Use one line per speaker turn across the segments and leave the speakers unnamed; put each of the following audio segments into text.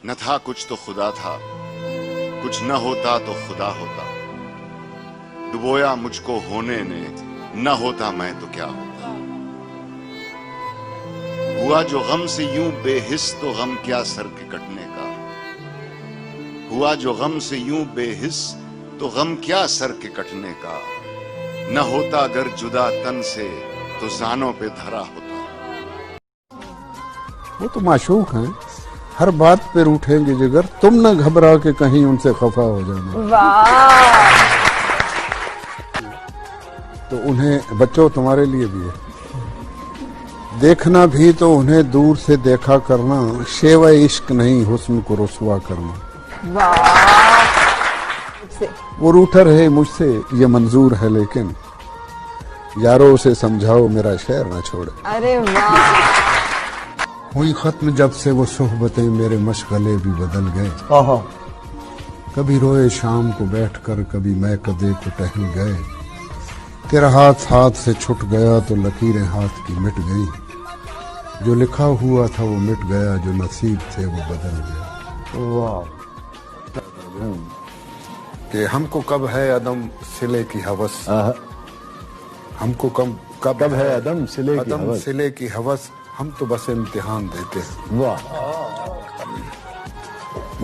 न था कुछ तो खुदा था, कुछ न होता तो खुदा होता। डुबोया मुझको होने ने, न होता मैं तो क्या होता। हुआ जो गम से यूं बेहिस तो गम क्या सर के कटने का। हुआ जो गम से यूं बेहिस तो गम क्या सर के कटने का। न होता अगर जुदा तन से तो जानों पे धरा होता।
वो तो माशूक हैं, हर बात पे रूठेंगे जिगर, तुम न घबरा के कहीं उनसे खफा हो जाना।
वाह।
तो उन्हें बच्चों तुम्हारे लिए भी है, देखना भी तो उन्हें दूर से देखा करना, शेवा इश्क नहीं हुस्न को रुसवा करना।
वाह।
वो रूठा रहे मुझसे ये मंजूर है, लेकिन यारों उसे समझाओ मेरा शहर न छोड़े।
अरे वाह।
हुई खत्म जब से वो सोहबतें, मेरे मशगले भी बदल गए। कभी रोए शाम को बैठकर, कभी मैं कदे को टहल गए। तेरा हाथ हाथ से छूट गया तो लकीरें हाथ की मिट गई। जो लिखा हुआ था वो मिट गया, जो नसीब थे वो बदल गया।
वाह।
कि हमको कब है अदम सिले की हवस, हमको कब
है अदम
सिले की हवस, हम तो बस इम्तिहान देते हैं।
वाह।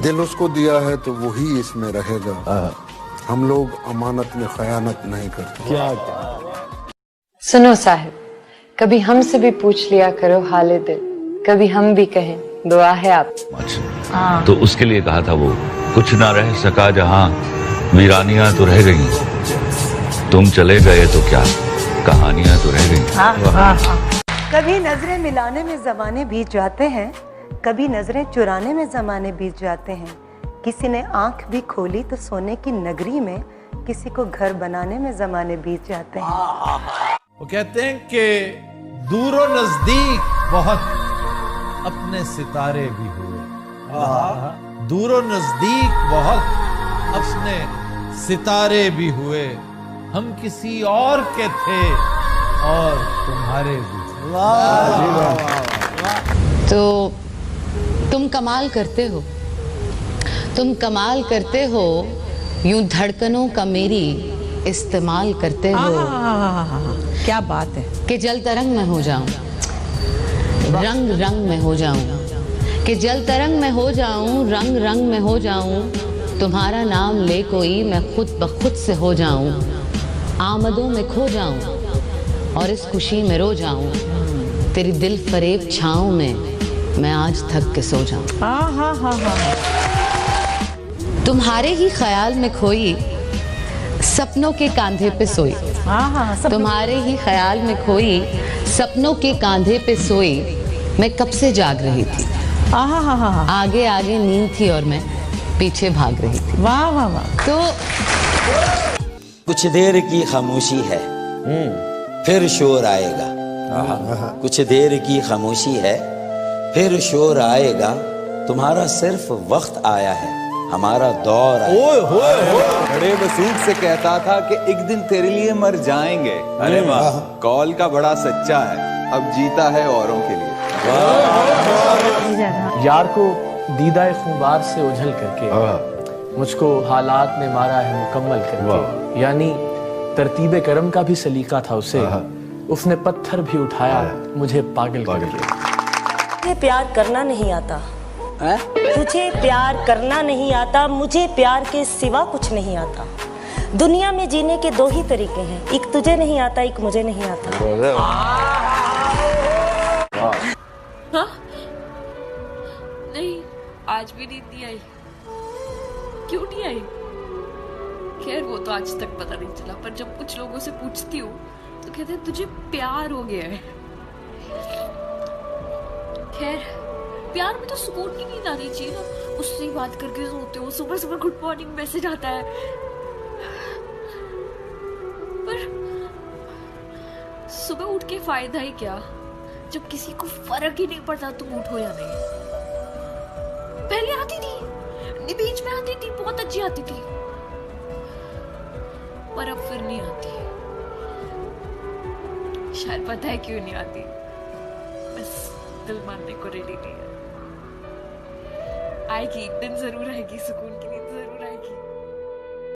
दिल उसको दिया है तो वही इसमें रहेगा। हम लोग अमानत में खयानत नहीं करते।
क्या
सुनो साहिब, कभी हमसे भी पूछ लिया करो हाले दिल, कभी हम भी कहें दुआ है आप।
तो उसके लिए कहा था वो, कुछ ना रह सका जहां, वीरानियां तो रह गई। तुम चले गए तो क्या, कहानियां तो रह गई।
कभी नजरें मिलाने में जमाने बीत जाते हैं, कभी नजरें चुराने में जमाने बीत जाते हैं। किसी ने आंख भी खोली तो सोने की नगरी में, किसी को घर बनाने में जमाने बीत जाते हैं।
वो कहते हैं कि दूरों नजदीक बहुत अपने सितारे भी हुए। दूरों नजदीक बहुत अपने सितारे भी हुए। हम किसी और के थे और तुम्हारे भी।
तो तुम कमाल करते हो, तुम कमाल करते हो, यूं धड़कनों का मेरी इस्तेमाल करते हो।
क्या बात है।
कि जल तरंग में हो जाऊं, रंग रंग में हो जाऊं, कि जल तरंग में हो जाऊं, रंग रंग में हो जाऊं। तुम्हारा नाम ले कोई मैं खुद ब खुद से हो जाऊं। आमदों में खो जाऊं और इस खुशी में रो जाऊं। तेरी दिल फरेब छाँव में मैं आज थक के सो जाऊं। तुम्हारे ही ख्याल में खोई, सपनों के कांधे पे सोई। तुम्हारे ही ख्याल में खोई, सपनों के कांधे पे सोई। मैं कब से जाग रही थी, आगे आगे नींद थी और मैं पीछे भाग रही थी।
वाह वाह वाह।
तो
कुछ देर की खामोशी है, फिर शोर आएगा। कुछ देर की खामोशी है, फिर शोर आएगा। तुम्हारा सिर्फ वक्त आया है, हमारा दौर आएगा।
बड़े वसूख से कहता था कि एक दिन तेरे लिए मर जाएंगे। अरे वाह, कॉल का बड़ा सच्चा है, अब जीता है औरों के लिए।
यार को दीदाए खुबार से उझल करके, मुझको हालात ने मारा है मुकम्मल करके। यानी तरतीबे करम का भी सलीका था उसे, उसने पत्थर भी उठाया मुझे पागल करके।
तुझे प्यार करना नहीं आता, तुझे प्यार करना नहीं आता, मुझे प्यार के सिवा कुछ नहीं आता। दुनिया में जीने के दो ही तरीके हैं, एक तुझे नहीं आता, एक मुझे नहीं आता।
हाँ? नहीं, आज भी नींद नहीं आई। क्यों नहीं आई? खैर वो तो आज तक पता नहीं चला, पर जब कुछ लोगों से पूछती हूँ तो कहते हैं तुझे प्यार हो गया है। खैर प्यार में तो सुकून की नींद आनी चाहिए ना, उससे ही बात करके सोते हो, सुबह सुबह गुड मॉर्निंग मैसेज आता है। पर सुबह उठ के फायदा ही क्या जब किसी को फर्क ही नहीं पड़ता तुम उठो या नहीं। पहले आती थी, बीच में आती थी, बहुत अच्छी आती थी, पर अब फिर नहीं आती। शायद पता है क्यों नहीं आती, बस दिल मानने को रेडी नहीं है। आएगी, एक दिन जरूर आएगी, सुकून की नींद